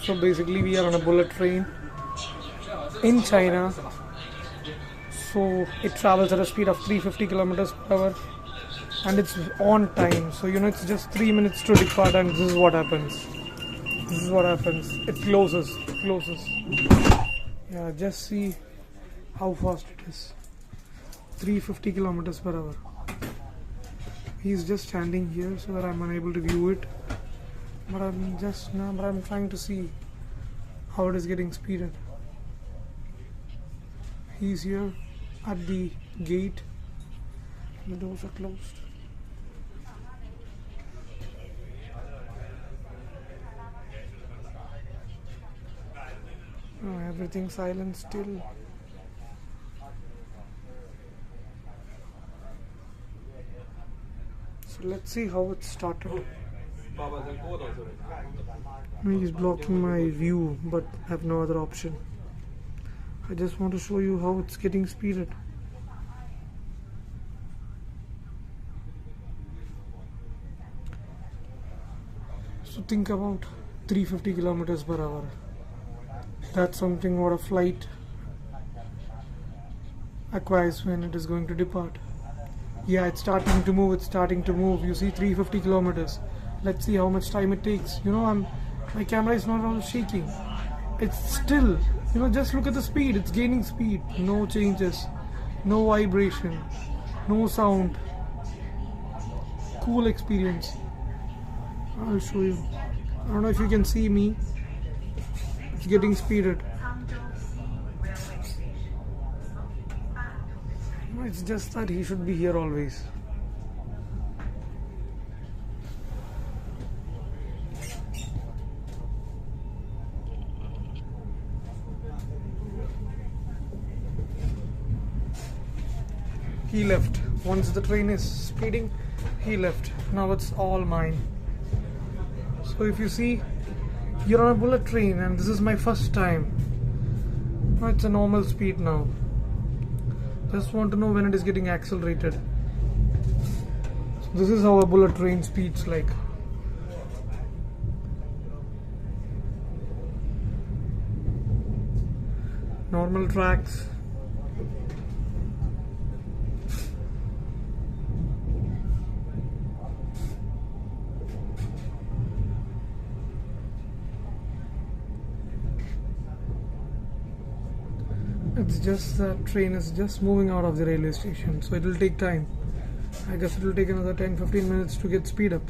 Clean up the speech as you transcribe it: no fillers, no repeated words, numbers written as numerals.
So basically we are on a bullet train in China. So it travels at a speed of 350 kilometers per hour and it's on time. So it's just 3 minutes to depart, and this is what happens. This is what happens. It closes. Yeah, just see how fast it is. 350 kilometers per hour. He's just standing here so that I'm unable to view it. But I'm trying to see how it is getting speeded. He's here at the gate. The doors are closed. Oh, everything's silent still. So let's see how it started. He's blocking my view, but I have no other option. I just want to show you how it's getting speeded. So think about 350 kilometers per hour. That's something what a flight acquires when it is going to depart. Yeah, it's starting to move. You see 350 kilometers. Let's see how much time it takes. My camera is not all shaking. It's still, just look at the speed. It's gaining speed. No changes, no vibration, no sound. Cool experience. I'll show you. I don't know if you can see me. It's getting speeded. It's just that he should be here always. He left. Once the train is speeding, he left. Now it's all mine. So if you see, you're on a bullet train and this is my first time. Now it's a normal speed now. Just want to know when it is getting accelerated. So this is how a bullet train speeds like. Normal tracks. It's just that train is just moving out of the railway station, so it will take time. I guess it will take another 10-15 minutes to get speed up.